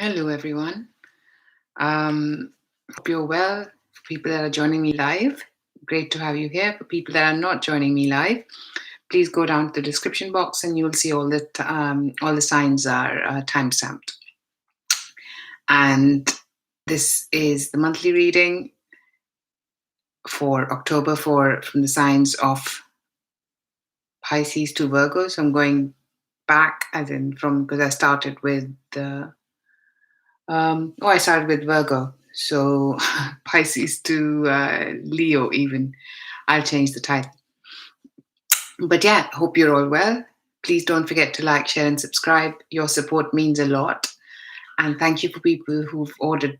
Hello, everyone. Hope you're well. For people that are joining me live, great to have you here. For people that are not joining me live, please go down to the description box and you'll see all the signs are timestamped. And this is the monthly reading for October from the signs of Pisces to Virgo. So I'm going back, as in from because I started with I started with Virgo. So Pisces to Leo, even. I'll change the title. But yeah, hope you're all well. Please don't forget to like, share, and subscribe. Your support means a lot. And thank you for people who've ordered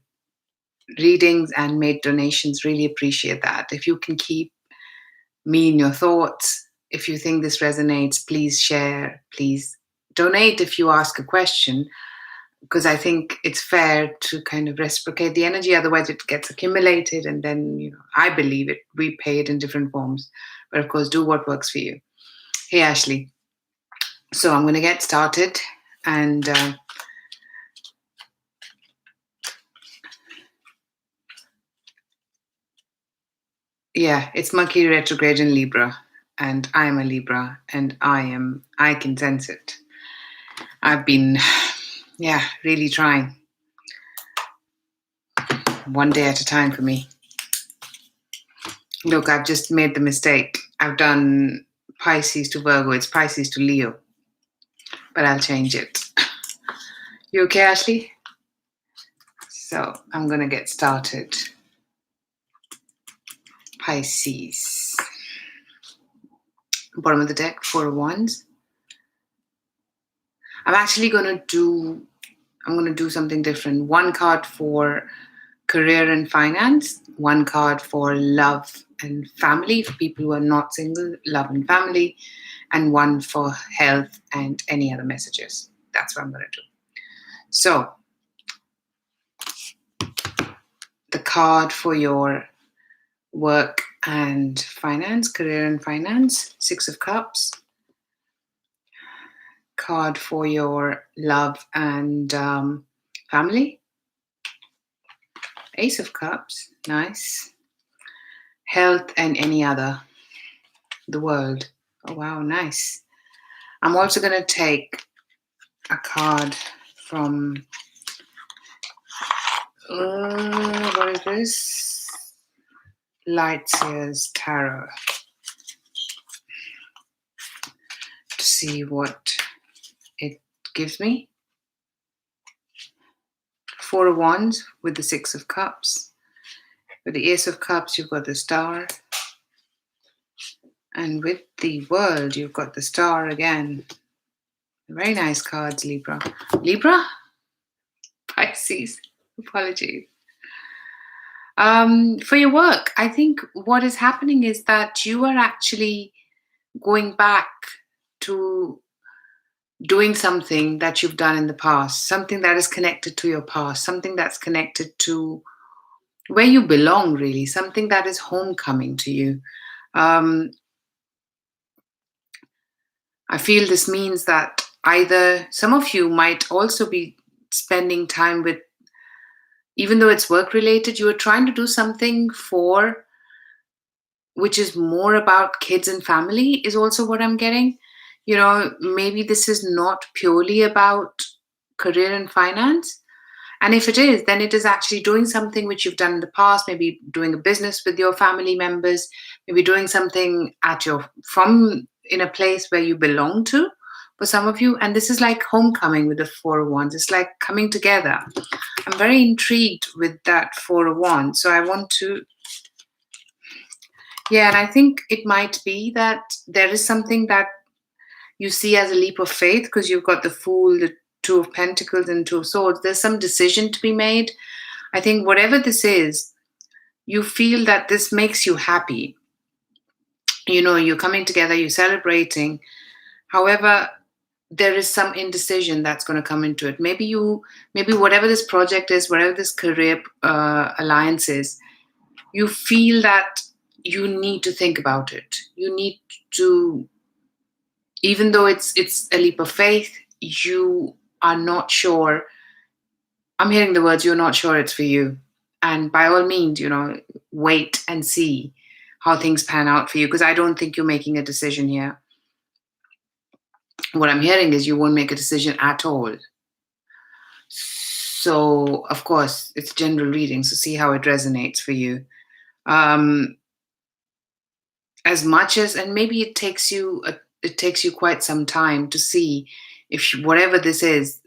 readings and made donations. Really appreciate that. If you can keep me in your thoughts, if you think this resonates, please share. Please donate if you ask a question, because I think it's fair to kind of reciprocate the energy. Otherwise, it gets accumulated, and then I believe it. We pay it in different forms, but of course, do what works for you. Hey, Ashley. So I'm going to get started, and yeah, it's Mercury retrograde in Libra, and I am a Libra, and I can sense it. I've been, really trying. One day at a time for me. Look, I've just made the mistake. I've done Pisces to Virgo. It's Pisces to Leo. But I'll change it. You okay, Ashley? So I'm going to get started. Pisces. Bottom of the deck, Four of Wands. I'm going to do something different. One card for career and finance, one card for love and family, for people who are not single, love and family, and one for health and any other messages. That's what I'm going to do. So, the card for your work and finance, career and finance, Six of Cups. Card for your love and family, Ace of Cups, nice. Health and any other, the world. Oh, wow, nice. I'm also going to take a card from, what is this? Lightseer's Tarot. To see what it gives me. Four of Wands with the Six of Cups. With the Ace of Cups, you've got the Star. And with the World, you've got the Star again. Very nice cards, Libra. Libra? Pisces. Apologies. For your work, I think what is happening is that you are actually going back to doing something that you've done in the past, something that is connected to your past, something that's connected to where you belong, really, something that is homecoming to you. I feel this means that either some of you might also be spending time with, even though it's work related, you are trying to do something which is more about kids and family, is also what I'm getting. Maybe this is not purely about career and finance. And if it is, then it is actually doing something which you've done in the past, maybe doing a business with your family members, maybe doing something in a place where you belong to, for some of you. And this is like homecoming with the Four of Wands. It's like coming together. I'm very intrigued with that Four of Wands. So I want to, and I think it might be that there is something that you see as a leap of faith, because you've got the Fool, the Two of Pentacles, and Two of Swords. There's some decision to be made. I think whatever this is, you feel that this makes you happy. You're coming together, you're celebrating. However, there is some indecision that's going to come into it. Maybe whatever this project is, whatever this career alliance is, you feel that you need to think about it. You need to, even though it's a leap of faith, you are not sure I'm hearing the words, you're not sure it's for you. And by all means, wait and see how things pan out for you, because I don't think you're making a decision here. What I'm hearing is you won't make a decision at all. So, of course, it's general reading, so see how it resonates for you. Um, as much as, and maybe it takes you quite some time to see if whatever this is,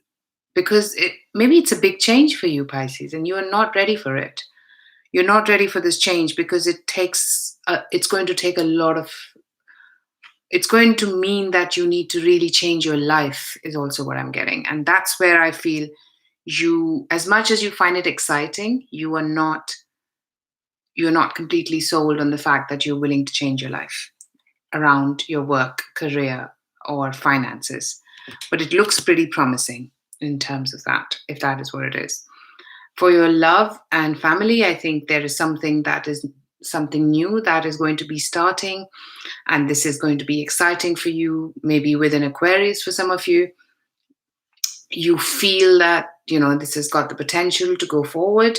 because maybe it's a big change for you, Pisces, and you are not ready for it. You're not ready for this change because it's going to take a lot of, it's going to mean that you need to really change your life, is also what I'm getting. And that's where I feel you, as much as you find it exciting, you're not completely sold on the fact that you're willing to change your life around your work, career, or finances. But it looks pretty promising in terms of that, if that is what it is. For your love and family, I think there is something new that is going to be starting, and this is going to be exciting for you, maybe with an Aquarius for some of you. You feel that, this has got the potential to go forward.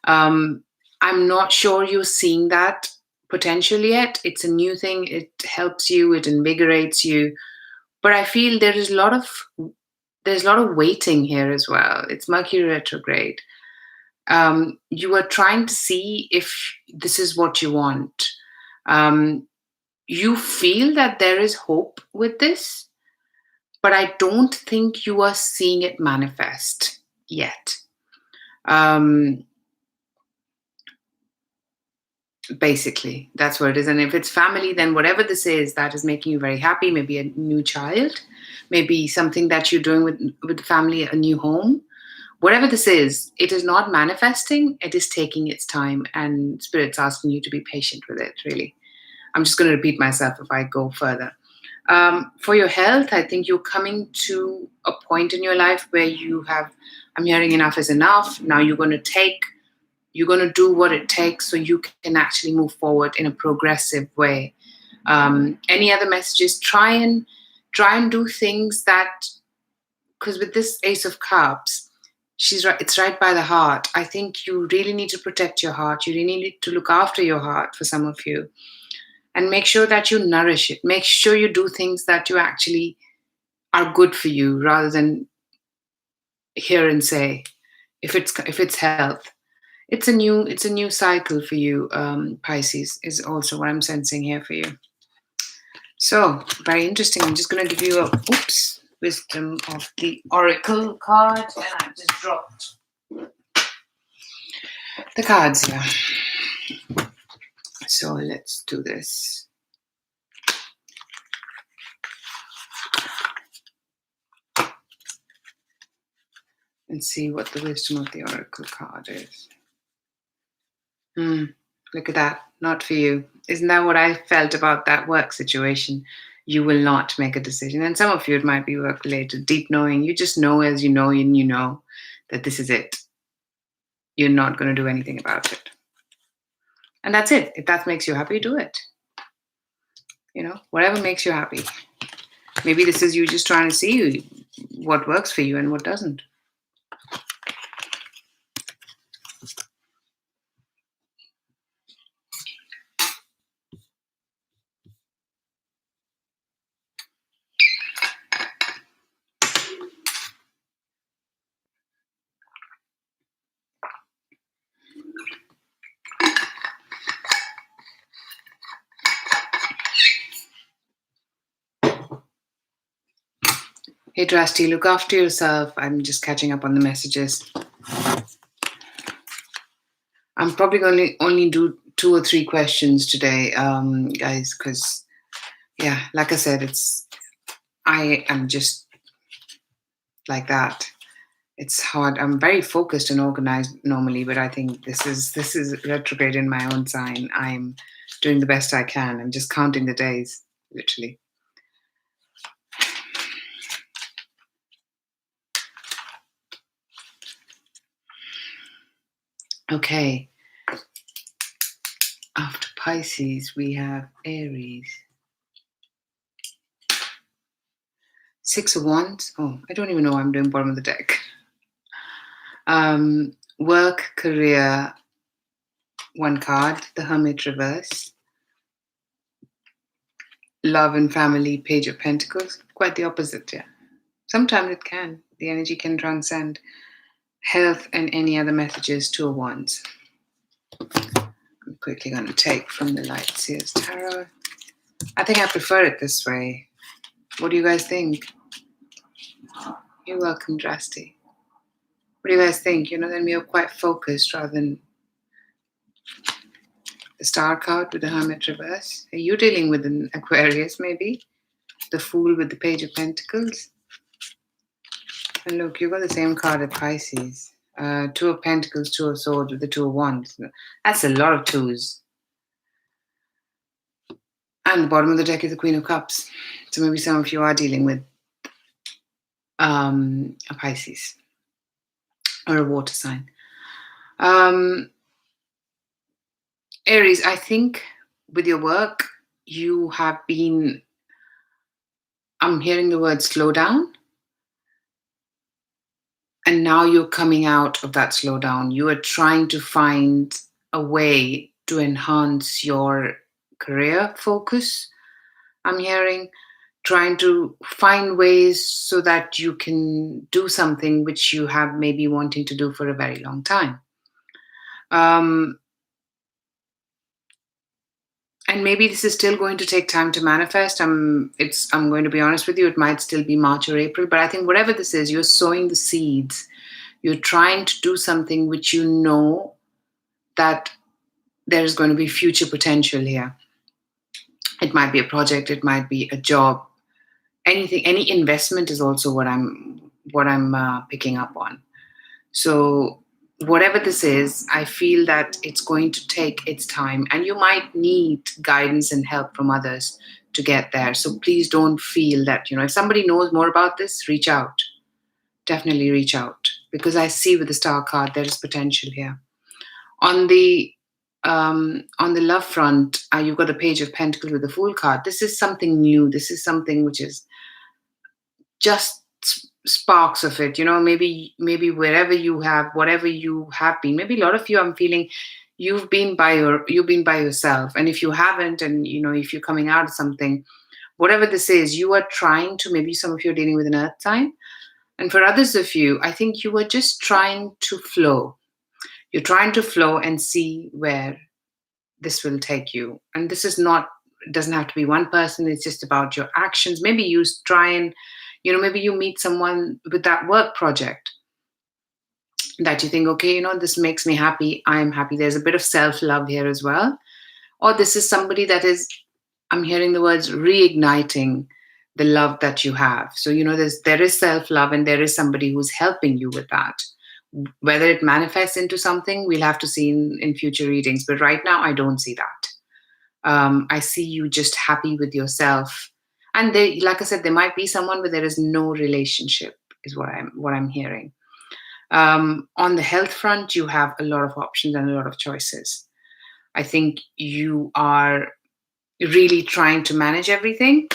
I'm not sure you're seeing that potential yet. It's a new thing. It helps you. It invigorates you. But I feel there's a lot of waiting here as well. It's Mercury retrograde. You are trying to see if this is what you want. You feel that there is hope with this, but I don't think you are seeing it manifest yet. Basically, that's what it is. And if it's family, then whatever this is that is making you very happy, maybe a new child, maybe something that you're doing with family, a new home, whatever this is, it is not manifesting. It is taking its time, and Spirit's asking you to be patient with it, really. I'm just going to repeat myself if I go further. For your health, I think you're coming to a point in your life where I'm hearing enough is enough. Now you're going to do what it takes so you can actually move forward in a progressive way. Any other messages? Try and do things that, because with this Ace of Cups, she's right. It's right by the heart. I think you really need to protect your heart. You really need to look after your heart for some of you, and make sure that you nourish it. Make sure you do things that you actually are good for you, rather than hear and say. If it's health, it's a new cycle for you. Pisces is also what I'm sensing here for you. So very interesting. I'm just going to give you a wisdom of the oracle card, and I just dropped the cards here. So let's do this. And see what the wisdom of the oracle card is. Look at that. Not for you. Isn't that what I felt about that work situation? You will not make a decision. And some of you, it might be work related, deep knowing. You just know as you know, and you know that this is it. You're not going to do anything about it. And that's it. If that makes you happy, do it. Whatever makes you happy. Maybe this is you just trying to see what works for you and what doesn't. Hey, Drasti, look after yourself. I'm just catching up on the messages. I'm probably going to only do 2 or 3 questions today, guys, because, like I said, I am just like that. It's hard. I'm very focused and organized normally, but I think this is retrograde in my own sign. I'm doing the best I can. I'm just counting the days, literally. Okay. After Pisces, we have Aries. 6 of Wands. Oh, I don't even know why I'm doing bottom of the deck. Work, career, one card, the Hermit reverse. Love and family, Page of Pentacles. Quite the opposite, yeah. Sometimes it can. The energy can transcend health and any other messages, Two of Wands. I'm quickly going to take from the Light Seers Tarot. I think I prefer it this way. What do you guys think? You're welcome, Drasty. What do you guys think? Then we are quite focused rather than the Star card with the Hermit reverse. Are you dealing with an Aquarius, maybe? The Fool with the Page of Pentacles. And look, you got the same card at Pisces. Two of Pentacles, Two of Swords with the Two of Wands. That's a lot of twos. And the bottom of the deck is the Queen of Cups. So maybe some of you are dealing with a Pisces or a water sign. Aries, I think with your work, you have been, I'm hearing the word slow down. And now you're coming out of that slowdown. You are trying to find a way to enhance your career focus. I'm hearing trying to find ways so that you can do something which you have maybe wanting to do for a very long time. And maybe this is still going to take time to manifest. I'm going to be honest with you, it might still be March or April, but I think whatever this is, you're sowing the seeds. You're trying to do something which you know that there's going to be future potential here. It might be a project, it might be a job, anything, any investment is also what I'm picking up on. So whatever this is, I feel that it's going to take its time, and you might need guidance and help from others to get there. So please don't feel that, if somebody knows more about this, reach out. Definitely reach out, because I see with the Star card there is potential here. On the love front, you've got the Page of Pentacles with the Fool card. This is something new. This is something which is just sparks of it. Maybe wherever you have, whatever you have been. Maybe a lot of you, I'm feeling, you've been by yourself. And if you haven't, and if you're coming out of something, whatever this is, you are trying to. Maybe some of you are dealing with an Earth sign. And for others of you, I think you are just trying to flow. You're trying to flow and see where this will take you. And this is not, it doesn't have to be one person. It's just about your actions. Maybe you try and, maybe you meet someone with that work project that you think, okay, this makes me happy. I am happy. There's a bit of self-love here as well. Or this is somebody that is, I'm hearing the words reigniting the love that you have. So, there is self-love, and there is somebody who's helping you with that. Whether it manifests into something, we'll have to see in future readings. But right now, I don't see that. I see you just happy with yourself. And like I said, there might be someone where there is no relationship, is what I'm hearing. On the health front, you have a lot of options and a lot of choices. I think you are really trying to manage everything.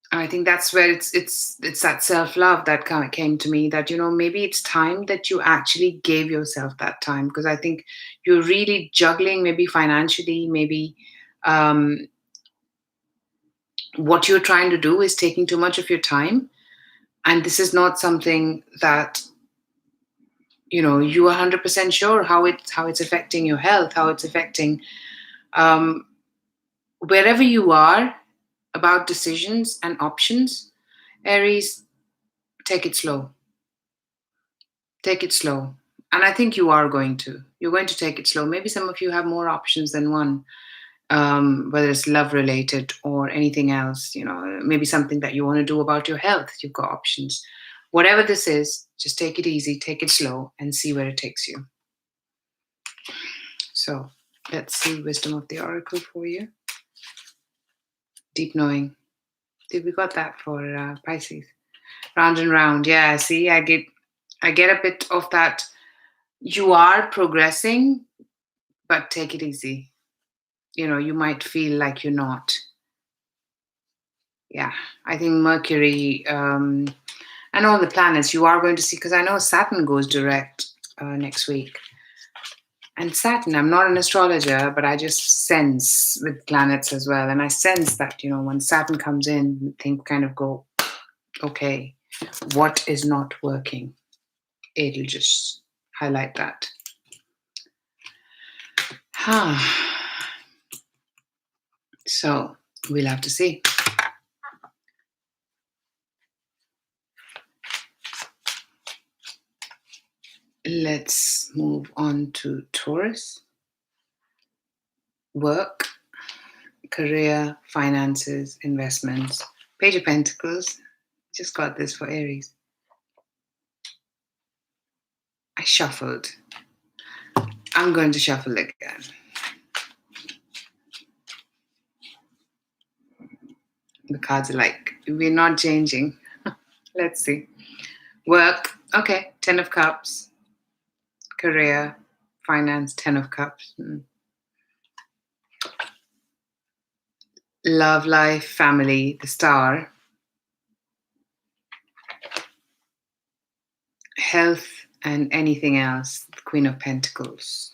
I think that's where it's that self-love that kind of came to me, that maybe it's time that you actually gave yourself that time, because I think you're really juggling, maybe financially, maybe what you're trying to do is taking too much of your time, and this is not something that you are 100% sure how it's affecting your health, how it's affecting wherever you are about decisions and options. Aries, take it slow. Take it slow. And I think you're going to take it slow. Maybe some of you have more options than one, whether it's love related or anything else, maybe something that you want to do about your health. You've got options. Whatever this is, just take it easy, take it slow, and see where it takes you. So let's see wisdom of the oracle for you. Deep knowing. Did we got that for Pisces? Round and round. Yeah, see, I get a bit of that. You are progressing, but take it easy. You might feel like you're not. Yeah, I think Mercury and and all the planets you are going to see, because I know Saturn goes direct next week. And Saturn, I'm not an astrologer, but I just sense with planets as well. And I sense that, when Saturn comes in, things kind of go, okay, what is not working? It'll just highlight that. So we'll have to see. Let's move on to Taurus. Work, career, finances, investments. Page of Pentacles. Just got this for Aries. I shuffled. I'm going to shuffle again. The cards are like, we're not changing. Let's see. Work, okay, 10 of Cups. Career, finance, 10 of Cups. Love, life, family, the Star. Health and anything else, the Queen of Pentacles.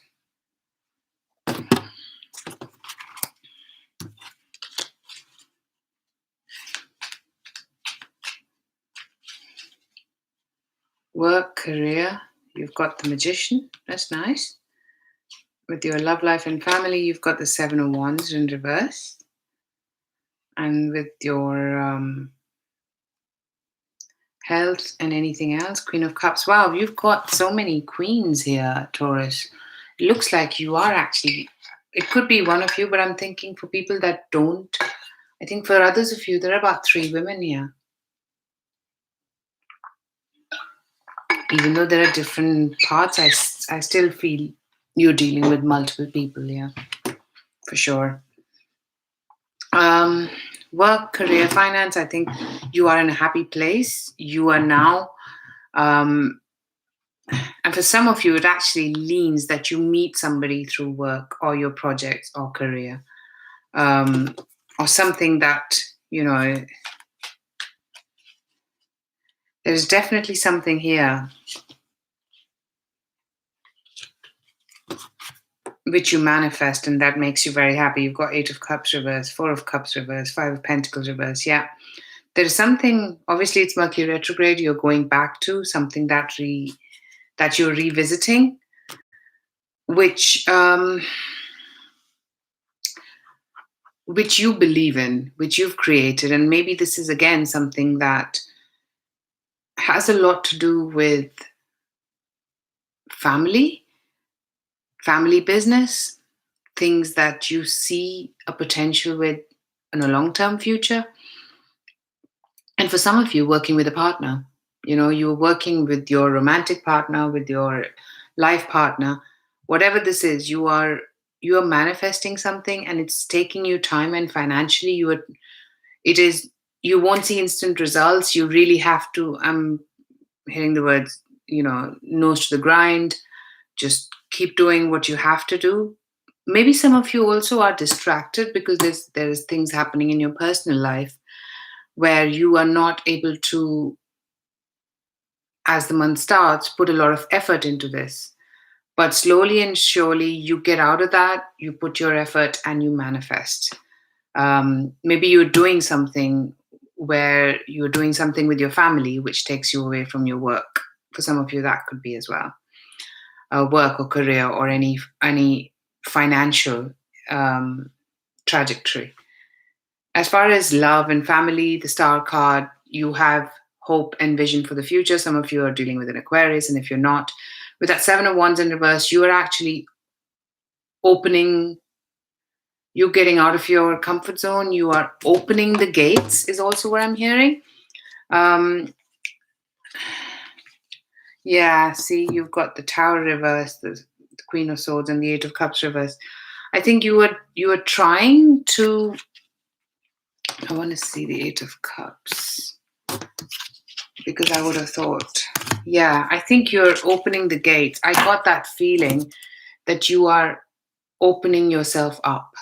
Work, career, you've got the Magician. That's nice. With your love, life, and family, you've got the 7 of Wands in reverse. And with your health and anything else, Queen of Cups. Wow, you've got so many queens here, Taurus. It looks like you are actually, it could be one of you, but I'm thinking for people that don't, I think for others of you, there are about 3 women here. Even though there are different parts, I still feel you're dealing with multiple people here, for sure. Work, career, finance, I think you are in a happy place. You are now, and for some of you, it actually leans that you meet somebody through work or your projects or career, or something that, there's definitely something here which you manifest, and that makes you very happy. You've got 8 of Cups reverse, 4 of Cups reverse, 5 of Pentacles reverse. Yeah, there's something, obviously it's Mercury retrograde, you're going back to something that you're revisiting, which you believe in, which you've created. And maybe this is again something that has a lot to do with family business, things that you see a potential with in a long-term future. And for some of you, working with a partner, you're working with your romantic partner, with your life partner, whatever this is, you are manifesting something, and it's taking you time, and financially you won't see instant results. You really have to, I'm hearing the words, nose to the grind, just keep doing what you have to do. Maybe some of you also are distracted because there's things happening in your personal life where you are not able to, as the month starts, put a lot of effort into this. But slowly and surely you get out of that, you put your effort and you manifest. Maybe you're doing something where you're doing something with your family, which takes you away from your work. For some of you, that could be as well. Work or career or any financial trajectory. As far as love and family, the Star card, you have hope and vision for the future. Some of you are dealing with an Aquarius, and if you're not, with that 7 of Wands in reverse, you are actually opening, you're getting out of your comfort zone. You are opening the gates is also what I'm hearing. Yeah, see, you've got the Tower reverse, the Queen of Swords, and the 8 of Cups reverse. I think you were trying to, I want to see the 8 of Cups, because I would have thought, yeah, I think you're opening the gates. I got that feeling that you are opening yourself up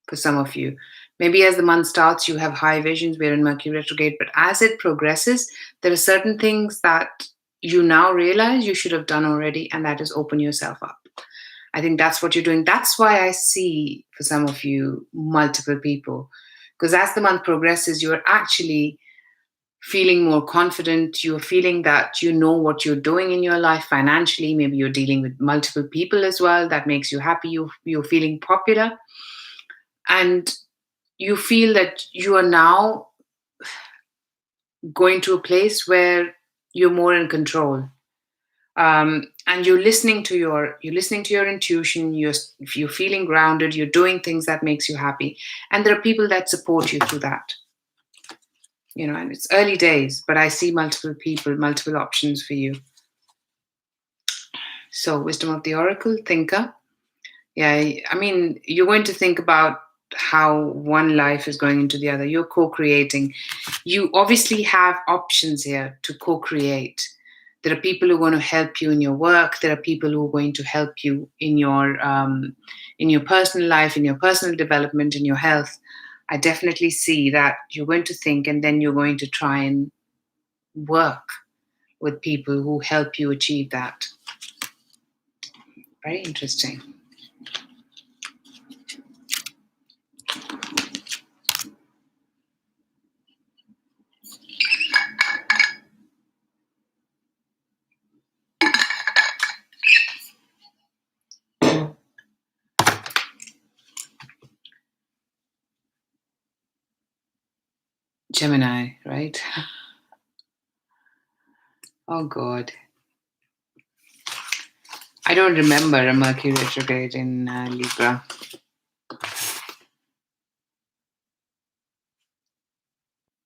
for some of you. Maybe as the month starts, you have high visions. We're in Mercury retrograde, but as it progresses, there are certain things that you now realize you should have done already, and that is open yourself up. I think that's what you're doing. That's why I see for some of you multiple people, because as the month progresses, you're actually feeling more confident. You're feeling that you know what you're doing in your life financially. Maybe you're dealing with multiple people as well. That makes you happy. You're feeling popular. And you feel that you are now going to a place where you're more in control. And you're listening to your intuition. You're feeling grounded. You're doing things that makes you happy, and there are people that support you through that. And it's early days, but I see multiple people, multiple options for you. So, wisdom of the oracle, thinker. Yeah, I mean, you're going to think about how one life is going into the other. You're co-creating. You obviously have options here to co-create. There are people who are going to help you in your work. There are people who are going to help you in your personal life, in your personal development, in your health. I definitely see that you're going to think, and then you're going to try and work with people who help you achieve that. Very interesting. Gemini, right? Oh God. I don't remember a Mercury retrograde in Libra.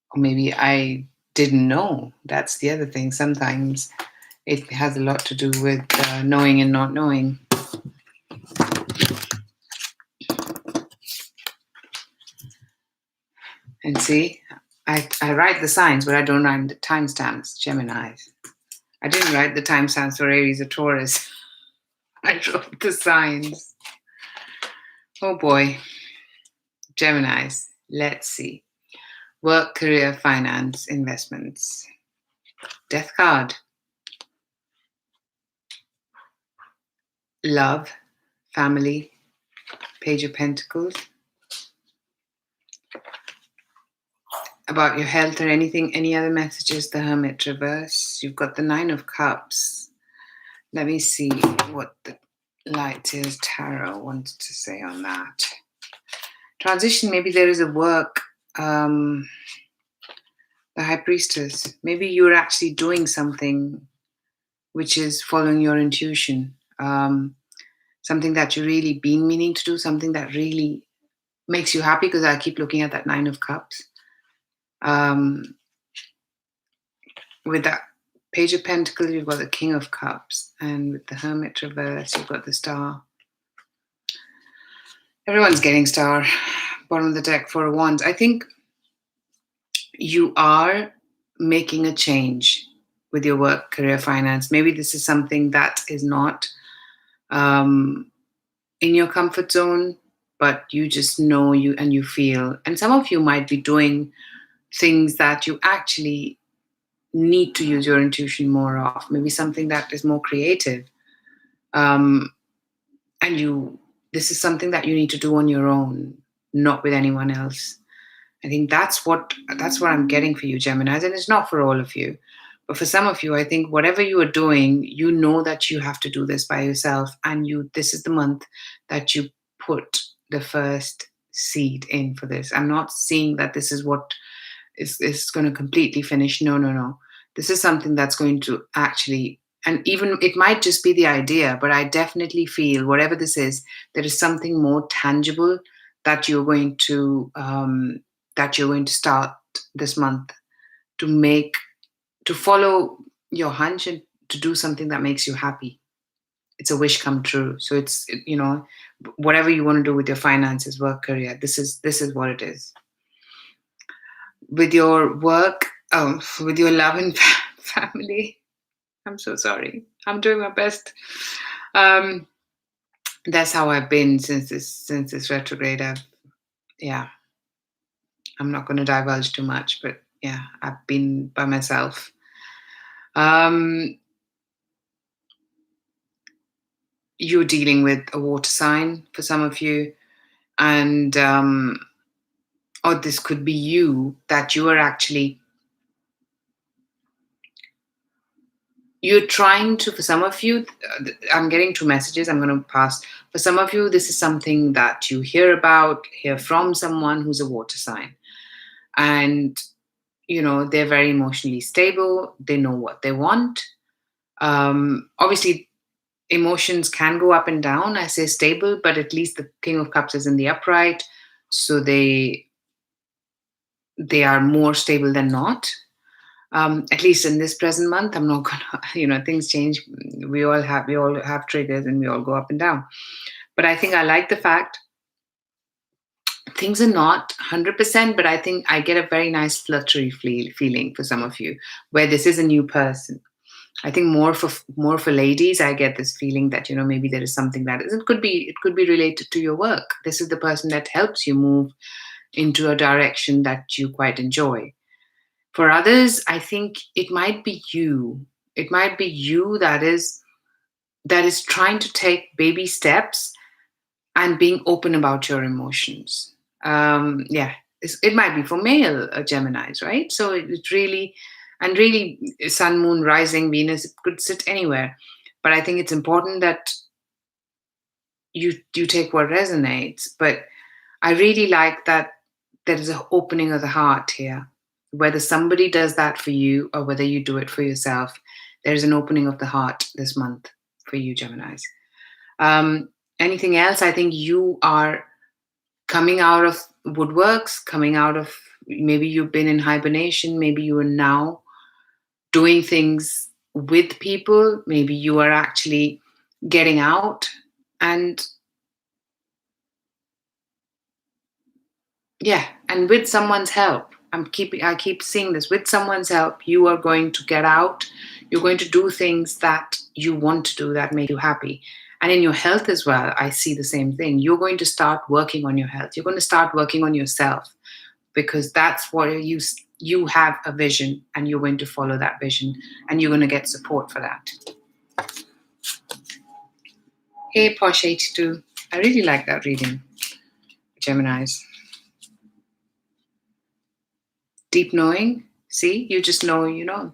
Or maybe I didn't know. That's the other thing. Sometimes it has a lot to do with knowing and not knowing. And see, I write the signs, but I don't write the timestamps, Gemini. I didn't write the timestamps for Aries or Taurus. I wrote the signs. Oh boy. Geminis. Let's see. Work, career, finance, investments. Death card. Love, family, Page of Pentacles. About your health or anything, any other messages, the Hermit reverse. You've got the Nine of Cups. Let me see what the Light Years Tarot wants to say on that. Transition, maybe there is a work. The High Priestess. Maybe you're actually doing something which is following your intuition. Something that you really been meaning to do, something that really makes you happy, because I keep looking at that Nine of Cups. With that Page of Pentacles, you've got the King of Cups, and with the Hermit reverse, you've got the Star. Everyone's getting Star. Bottom of the deck, Four of Wands. I think you are making a change with your work, career, finance. Maybe this is something that is not in your comfort zone, but you just know you feel. And some of you might be doing things that you actually need to use your intuition more of. Maybe something that is more creative. And this is something that you need to do on your own, not with anyone else. I think that's what I'm getting for you, Geminis, and it's not for all of you. But for some of you, I think whatever you are doing, you know that you have to do this by yourself, and this is the month that you put the first seed in for this. I'm not seeing that this is what is going to completely finish. No. This is something that's going to actually, and even it might just be the idea, but I definitely feel whatever this is, there is something more tangible that you're going to start this month to follow your hunch and to do something that makes you happy. It's a wish come true. So it's whatever you want to do with your finances, work, career. This is what it is. With your work, with your love and family. I'm so sorry. I'm doing my best. That's how I've been since this retrograde. I'm not going to divulge too much, but yeah, I've been by myself. You're dealing with a water sign for some of you, and or this could be you, that you are actually, you're trying to, for some of you, I'm getting two messages, I'm going to pass. For some of you, this is something that you hear from someone who's a water sign. And, they're very emotionally stable. They know what they want. Obviously, emotions can go up and down. I say stable, but at least the King of Cups is in the upright. So they are more stable than not. At least in this present month, I'm not gonna, things change. We all have triggers, and we all go up and down. But I think I like the fact things are not 100%, but I think I get a very nice fluttery feeling for some of you, where this is a new person. I think more for ladies, I get this feeling that maybe there is something that is. It could be related to your work. This is the person that helps you move into a direction that you quite enjoy. For others, I think it might be you. It might be you that is trying to take baby steps and being open about your emotions. Yeah, it might be for male Geminis, right? So it really, and really, Sun, Moon, Rising, Venus, it could sit anywhere. But I think it's important that you take what resonates. But I really like that there is an opening of the heart here. Whether somebody does that for you or whether you do it for yourself, there's an opening of the heart this month for you, Geminis. Anything else? I think you are coming out of woodworks, coming out of, maybe you've been in hibernation, maybe you are now doing things with people, maybe you are actually getting out. And yeah, and with someone's help, I keep seeing this. With someone's help, you are going to get out. You're going to do things that you want to do that make you happy. And in your health as well, I see the same thing. You're going to start working on your health. You're going to start working on yourself, because that's what you have a vision, and you're going to follow that vision, and you're going to get support for that. Hey, Posh 82. I really like that reading, Geminis. Deep knowing. See, you just know,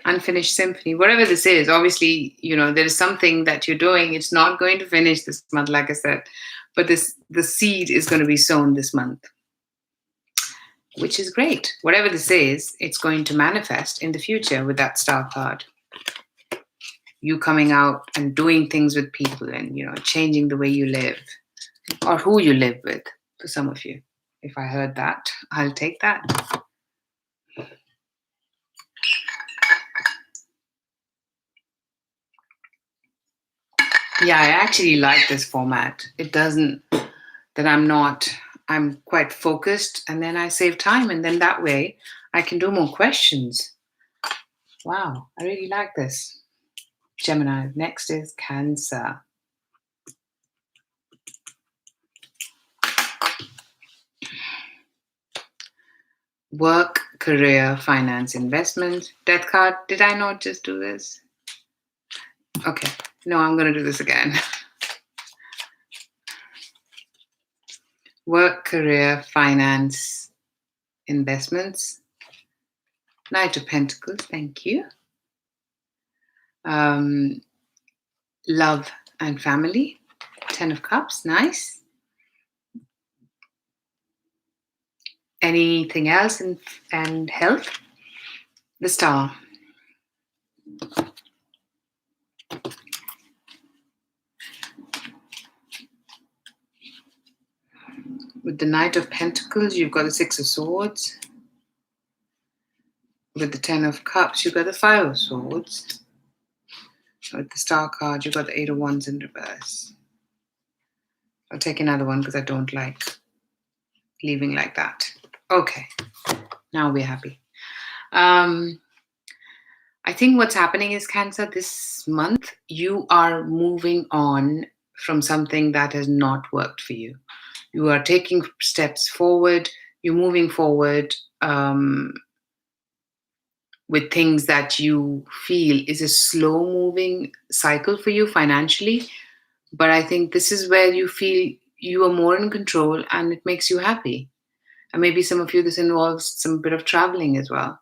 Unfinished symphony, whatever this is. Obviously, there is something that you're doing. It's not going to finish this month, like I said, but the seed is going to be sown this month, which is great. Whatever this is, it's going to manifest in the future with that star card. You coming out and doing things with people, and changing the way you live or who you live with. For some of you, if I heard that, I'll take that. Yeah, I actually like this format. It doesn't that I'm quite focused, and then I save time, and then that way I can do more questions. Wow, I really like this. Gemini. Next is Cancer. Work, career, finance, investment. Death card. Did I not just do this? Okay. No, I'm going to do this again. Work, career, finance, investments. Knight of Pentacles. Thank you. Love and family. 10 of Cups. Nice. Anything else and health? The Star. With the Knight of Pentacles, you've got the Six of Swords. With the 10 of Cups, you've got the Five of Swords. With the Star card, you've got the Eight of Wands in reverse. I'll take another one because I don't like leaving like that. Okay, now we're happy. I think what's happening is, Cancer, this month you are moving on from something that has not worked for you. You are taking steps forward. You're moving forward with things that you feel is a slow moving cycle for you financially. But I think this is where you feel you are more in control and it makes you happy. And maybe some of you, this involves some bit of traveling as well.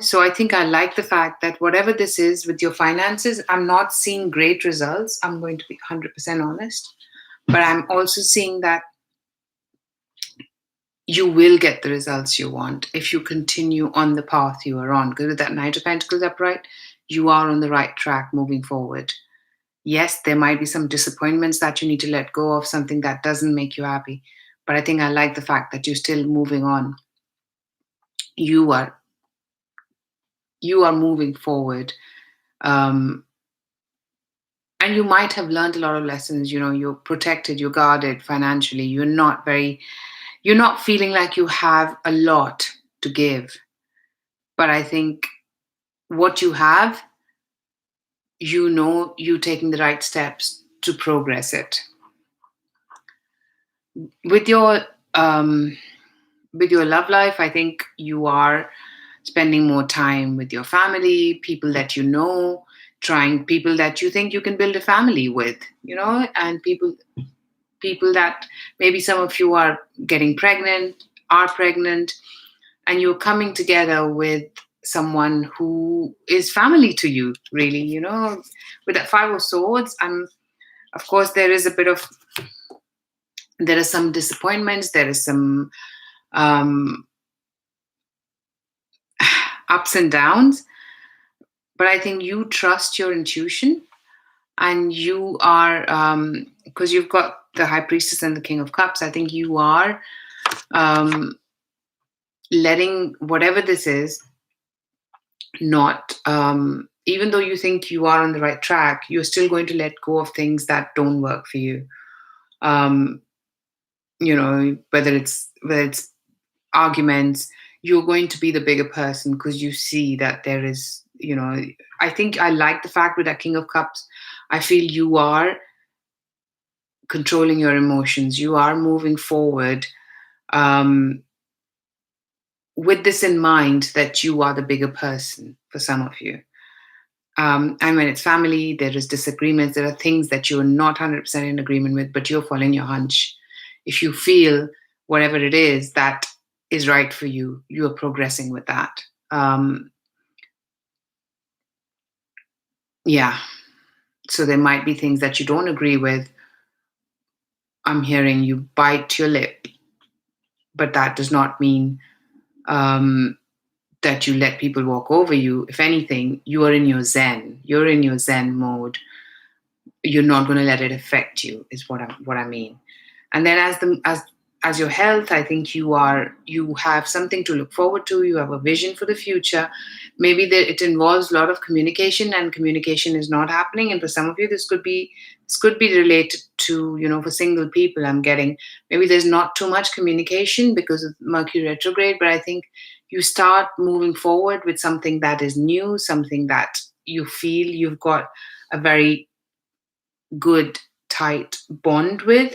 So I think I like the fact that whatever this is with your finances, I'm not seeing great results. I'm going to be 100% honest. But I'm also seeing that you will get the results you want if you continue on the path you are on. Because with that Knight of Pentacles upright, you are on the right track moving forward. Yes, there might be some disappointments that you need to let go of, something that doesn't make you happy. But I think I like the fact that you're still moving on. You are moving forward. And you might have learned a lot of lessons. You're protected, you're guarded financially. You're not feeling like you have a lot to give. But I think what you have, you're taking the right steps to progress it. With your love life, I think you are spending more time with your family, people that you know, trying people that you think you can build a family with, and people that maybe some of you are pregnant, and you're coming together with someone who is family to you, really, with that Five of Swords. And of course, there are some disappointments, there is some ups and downs, but I think you trust your intuition, and you are, because you've got the High Priestess and the King of Cups, I think you are letting whatever this is not, even though you think you are on the right track, you're still going to let go of things that don't work for you. Whether it's arguments, you're going to be the bigger person because you see that there is, I think I like the fact with that King of Cups, I feel you are controlling your emotions. You are moving forward with this in mind that you are the bigger person for some of you. And when it's family, there is disagreements. There are things that you're not 100% in agreement with, but you're following your hunch. If you feel whatever it is that is right for you, you are progressing with that. Yeah. So there might be things that you don't agree with. I'm hearing you bite your lip, but that does not mean that you let people walk over you. If anything, you are in your zen. You're in your zen mode. You're not going to let it affect you, is what I mean. And then as your health, I think you have something to look forward to. You have a vision for the future. Maybe it involves a lot of communication, and communication is not happening. And for some of you, this could be related to, for single people. I'm getting maybe there's not too much communication because of Mercury retrograde, but I think you start moving forward with something that is new, something that you feel you've got a very good, tight bond with.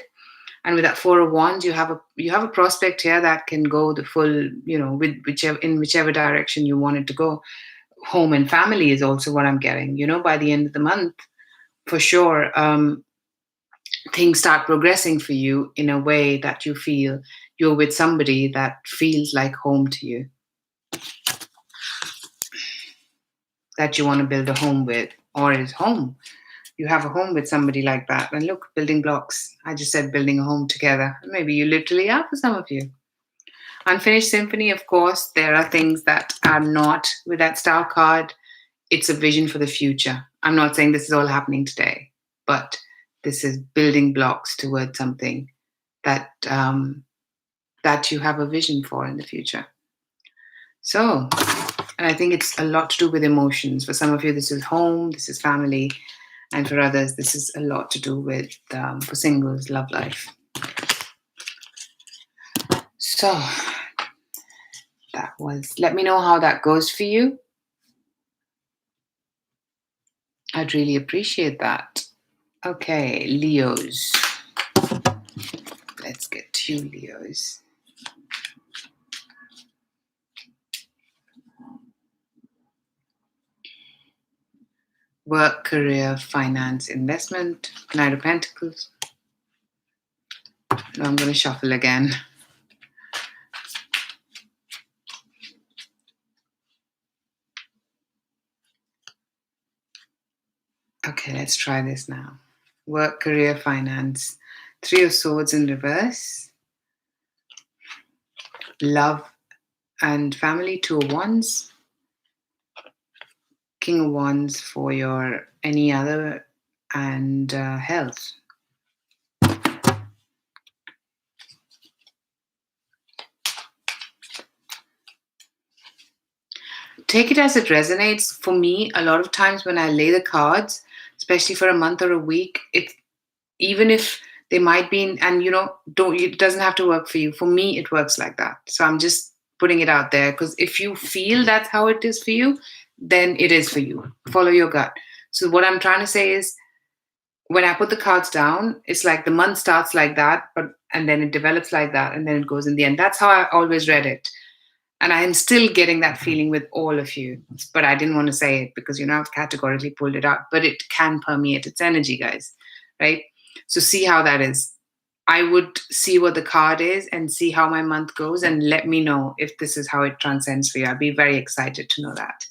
And with that Four of Wands, you have a prospect here that can go the full, with whichever direction you want it to go. Home and family is also what I'm getting. By the end of the month, for sure, things start progressing for you in a way that you feel you're with somebody that feels like home to you, that you want to build a home with, or is home. You have a home with somebody like that. And look, building blocks. I just said building a home together. Maybe you literally are for some of you. Unfinished Symphony, of course, there are things that are not with that Star card. It's a vision for the future. I'm not saying this is all happening today, but this is building blocks towards something that that you have a vision for in the future. So, and I think it's a lot to do with emotions. For some of you, this is home, this is family. And for others, this is a lot to do with, for singles, love life. So let me know how that goes for you. I'd really appreciate that. Okay, Leos. Let's you, Leos. Work, career, finance, investment, Knight of Pentacles. Now I'm going to shuffle again. Okay, let's try this now. Work, career, finance. Three of Swords in reverse. Love and family, Two of Wands. King of Wands for your any other, and health. Take it as it resonates. For me, a lot of times when I lay the cards, especially for a month or a week, it even if they might be in, and it doesn't have to work for you. For me, it works like that. So I'm just putting it out there, because if you feel that's how it is for you, then it is for you. Follow your gut. So what I'm trying to say is, when I put the cards down, it's like the month starts like that, and then it develops like that, and then it goes in the end. That's how I always read it. And I'm still getting that feeling with all of you. But I didn't want to say it because, I've categorically pulled it out. But it can permeate. It's energy, guys. Right? So see how that is. I would see what the card is and see how my month goes, and let me know if this is how it transcends for you. I'd be very excited to know that.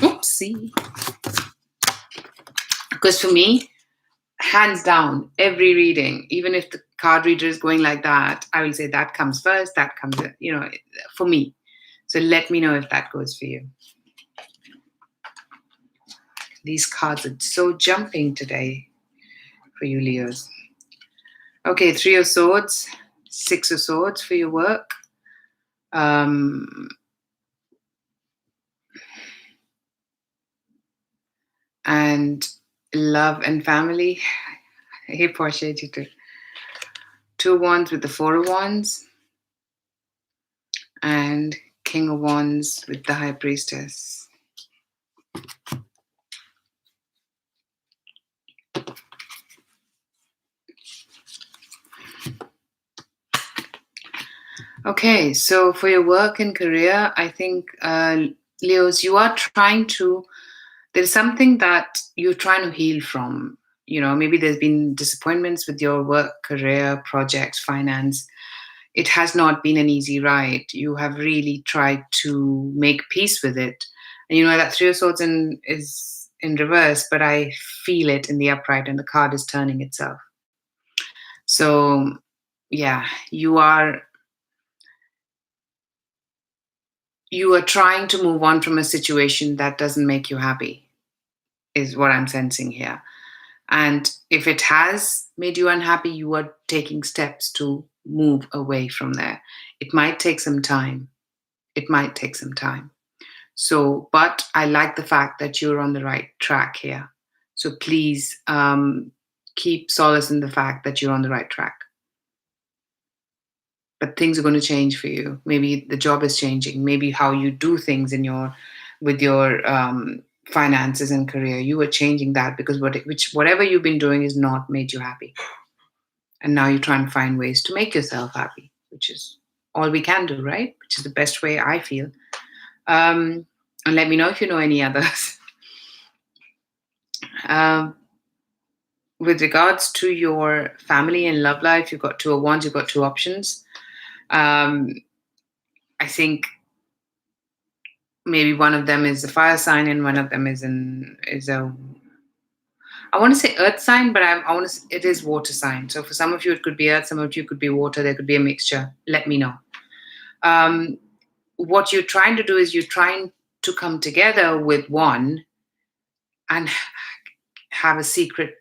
Oopsie. Because for me, hands down, every reading, even if the card reader is going like that, I will say that comes first, that comes, for me. So let me know if that goes for you. These cards are so jumping today for you, Leos. Okay, Three of Swords, Six of Swords for your work. And love and family. Hey, Portia, you too. Two of Wands with the Four of Wands. And King of Wands with the High Priestess. Okay, so for your work and career, I think, Leos, you are there's something that you're trying to heal from. Maybe there's been disappointments with your work, career, projects, finance. It has not been an easy ride. You have really tried to make peace with it. And that Three of Swords is in reverse, but I feel it in the upright, and the card is turning itself. So, yeah, you are trying to move on from a situation that doesn't make you happy, is what I'm sensing here. And if it has made you unhappy, you are taking steps to move away from there. It might take some time. So, but I like the fact that you're on the right track here. So please keep solace in the fact that you're on the right track. But things are going to change for you. Maybe the job is changing. Maybe how you do things with your finances and career. You are changing that because whatever you've been doing is not made you happy. And now you're trying to find ways to make yourself happy, which is all we can do, right? Which is the best way, I feel. And let me know if you know any others. With regards to your family and love life, you've got Two of Wands, you've got two options. I think maybe one of them is a fire sign and one of them is a, I want to say earth sign, but it is water sign. So for some of you it could be earth, some of you could be water. There could be a mixture. Let me know. What you're trying to do is you're trying to come together with one and have a secret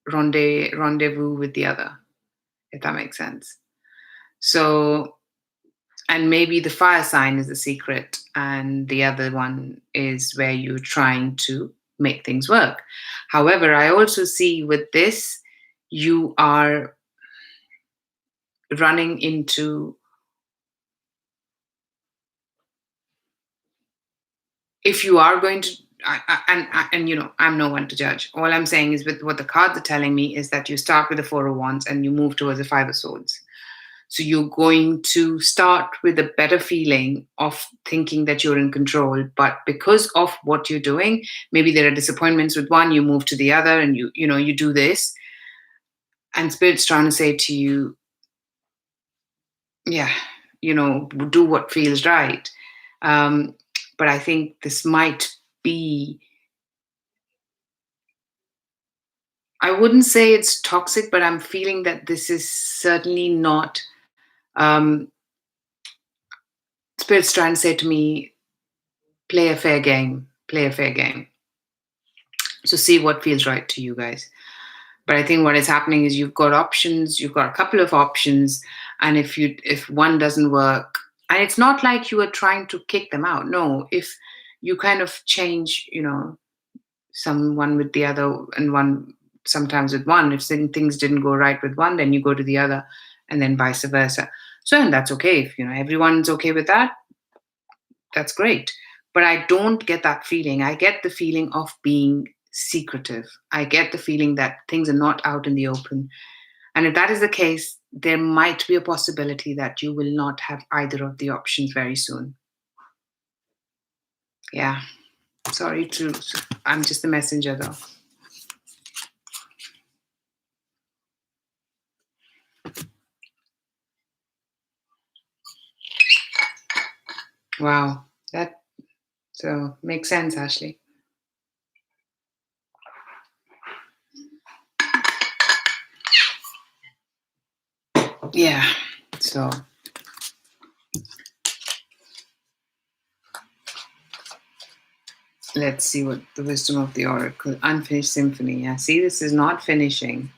rendezvous with the other, if that makes sense. So, and maybe the fire sign is the secret and the other one is where you're trying to make things work. However, I also see with this, you are running into, if you are going to I'm no one to judge. All I'm saying is, with what the cards are telling me, is that you start with the Four of Wands and you move towards the Five of Swords. So you're going to start with a better feeling of thinking that you're in control, but because of what you're doing, maybe there are disappointments with one, you move to the other, and you do this, and Spirit's trying to say to you, yeah, do what feels right. Um, but I think this might be, I wouldn't say it's toxic, but I'm feeling that this is certainly not. Um, Spirit's trying to say to me, play a fair game, play a fair game. So see what feels right to you guys. But I think what is happening is you've got options, you've got a couple of options, and if one doesn't work, and it's not like you are trying to kick them out. No, if you kind of change, someone with the other, and one sometimes with one, if things didn't go right with one, then you go to the other, and then vice versa. So, and that's okay. If everyone's okay with that, that's great. But I don't get that feeling. I get the feeling of being secretive. I get the feeling that things are not out in the open. And if that is the case, there might be a possibility that you will not have either of the options very soon. Yeah. Sorry to, I'm just the messenger though. Wow. That so makes sense, Ashley. Yeah. So let's see what the wisdom of the oracle. Unfinished symphony. Yeah. See, this is not finishing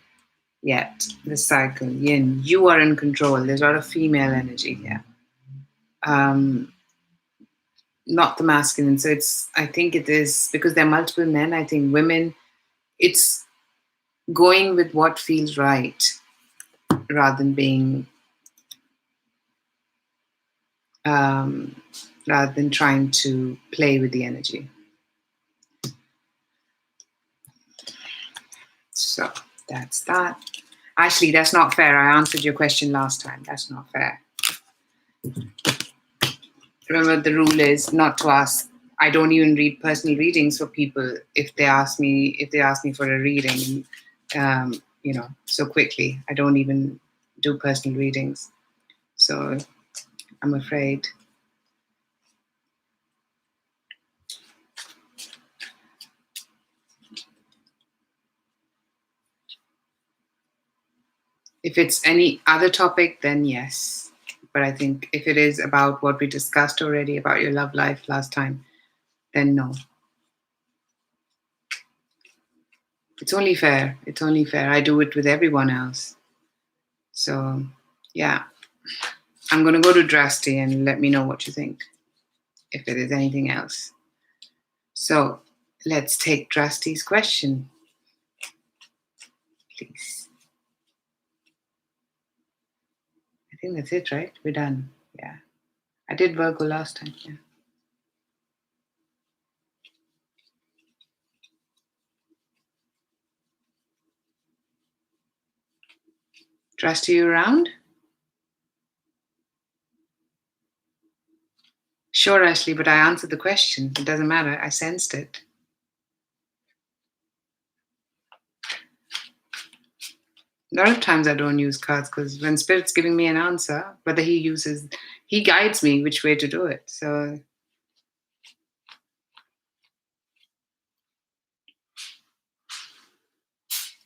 yet. The cycle. Yin. You are in control. There's a lot of female energy here. Not the masculine. So I think it is because there are multiple men. I think women, it's going with what feels right rather than being, um, rather than trying to play with the energy. So that's that. Ashley, that's not fair. I answered your question last time. That's not fair. Remember, the rule is not to ask. I don't even read personal readings for people if they ask me for a reading, so quickly. I don't even do personal readings. So I'm afraid. If it's any other topic, then yes. But I think if it is about what we discussed already about your love life last time, then no. It's only fair. It's only fair. I do it with everyone else. So, yeah. I'm going to go to Drasti and let me know what you think, if it is anything else. So, let's take Drasti's question, please. I think that's it, right? We're done. Yeah. I did Virgo last time. Yeah. Drasti, you around? Sure, Ashley, but I answered the question. It doesn't matter. I sensed it. A lot of times I don't use cards because when Spirit's giving me an answer, whether he guides me which way to do it. So,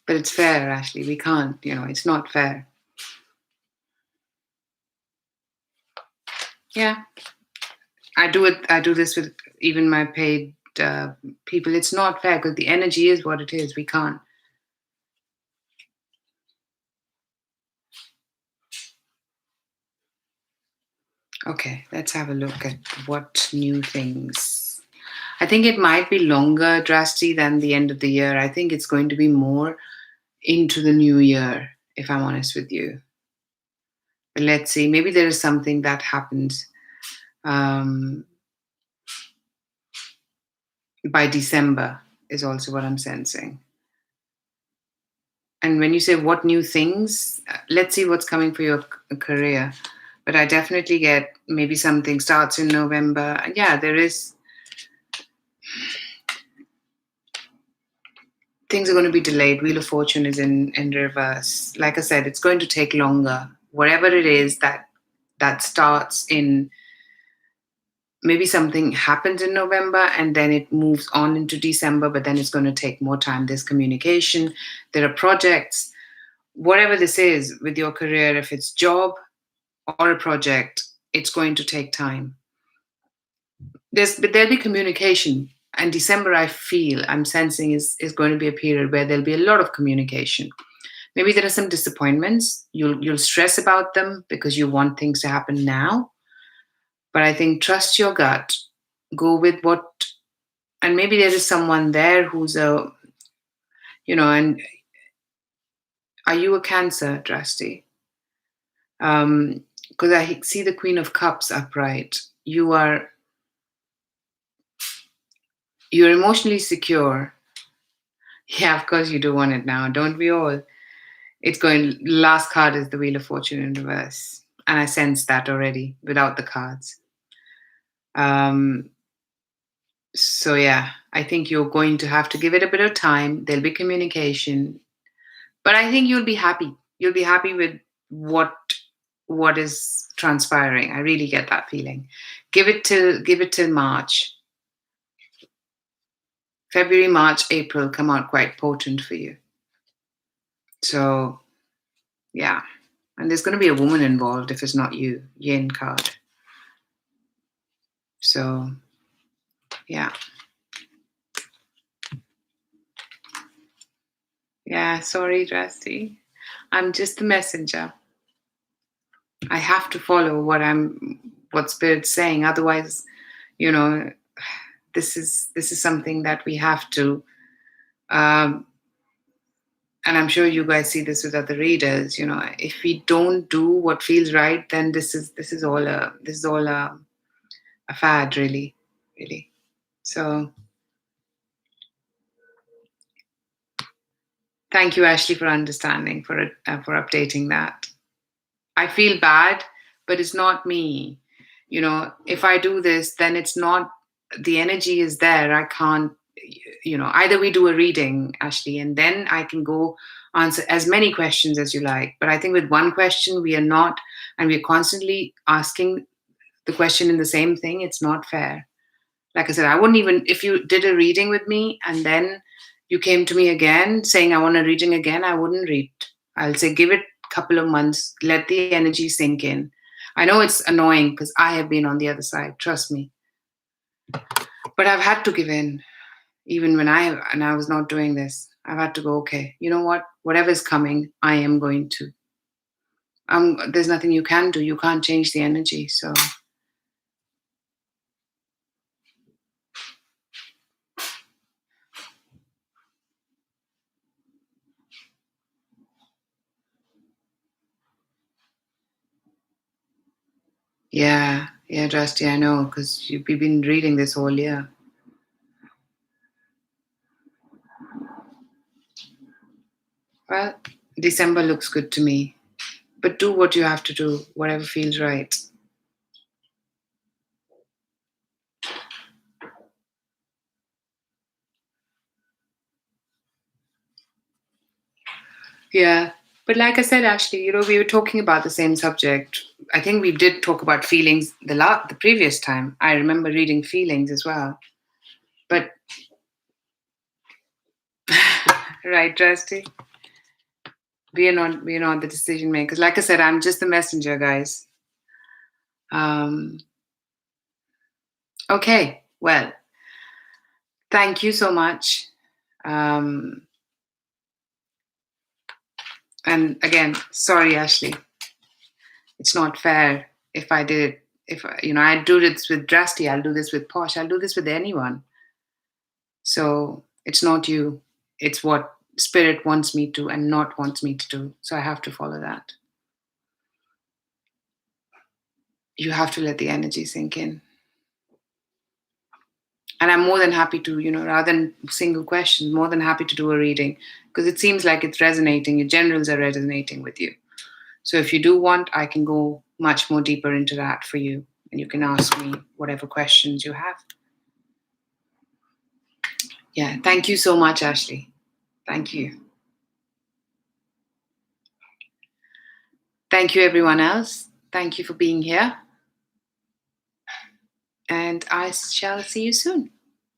but it's fair, Ashley. We can't, it's not fair. Yeah. I do this with even my paid people. It's not fair because the energy is what it is. We can't. Okay, let's have a look at what new things. I think it might be longer, Drasti, than the end of the year. I think it's going to be more into the new year, if I'm honest with you. But let's see. Maybe there is something that happens. by December is also what I'm sensing. And when you say what new things, let's see what's coming for your career. But I definitely get maybe something starts in November. Yeah, there is. Things are going to be delayed. Wheel of Fortune is in reverse. Like I said, it's going to take longer. Whatever it is that starts in, maybe something happens in November and then it moves on into December, but then it's going to take more time. There's communication, there are projects, whatever this is with your career, if it's job or a project, it's going to take time. But there'll be communication. And December, I'm sensing is going to be a period where there'll be a lot of communication. Maybe there are some disappointments. You'll stress about them because you want things to happen now. But I think trust your gut. Go with what, and maybe there is someone there who's and are you a Cancer, Drasti? Because I see the Queen of Cups upright. You're emotionally secure. Yeah, of course you do want it now. Don't we all? It's going. Last card is the Wheel of Fortune in reverse, and I sense that already without the cards. Um, so yeah, I think you're going to have to give it a bit of time. There'll be communication, but I think you'll be happy. You'll be happy with what is transpiring. I really get that feeling. Give it till March. February, March, April come out quite potent for you. So yeah. And there's going to be a woman involved if it's not you, Yin card. So yeah. Yeah, sorry, Drasti. I'm just the messenger. I have to follow what Spirit's saying. Otherwise, you know, this is something that we have to. Um, and I'm sure you guys see this with other readers. If we don't do what feels right, then this is all a fad, really, really. So thank you, Ashley, for understanding, for updating that. I feel bad, but it's not me. If I do this, then it's not, the energy is there. I can't, either we do a reading, Ashley, and then I can go answer as many questions as you like. But I think with one question, we are not, and we're constantly asking the question in the same thing. It's not fair. Like I said, I wouldn't even, if you did a reading with me and then you came to me again saying, I want a reading again, I wouldn't read. I'll say, give it a couple of months, let the energy sink in. I know it's annoying because I have been on the other side, trust me. But I've had to give in, even when I was not doing this. I've had to go, okay, you know what? Whatever's coming, I am going to. There's nothing you can do. You can't change the energy. So yeah, Drasti, I know, because you've been reading this all year. Well, December looks good to me. But do what you have to do, whatever feels right. Yeah. But like I said, Ashley, we were talking about the same subject. I think we did talk about feelings the previous time. I remember reading feelings as well. But right, Drasti, we are not the decision makers. Like I said, I'm just the messenger, guys. Um, okay. Well, thank you so much. Um, and again, sorry, Ashley. It's not fair if I did it. If I do this with Drasti, I'll do this with Posh. I'll do this with anyone. So it's not you. It's what Spirit wants me to and not wants me to do. So I have to follow that. You have to let the energy sink in. And I'm more than happy to, rather than single questions, more than happy to do a reading because it seems like it's resonating. Your generals are resonating with you. So if you do want, I can go much more deeper into that for you. And you can ask me whatever questions you have. Yeah, thank you so much, Ashley. Thank you. Thank you, everyone else. Thank you for being here. And I shall see you soon.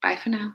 Bye for now.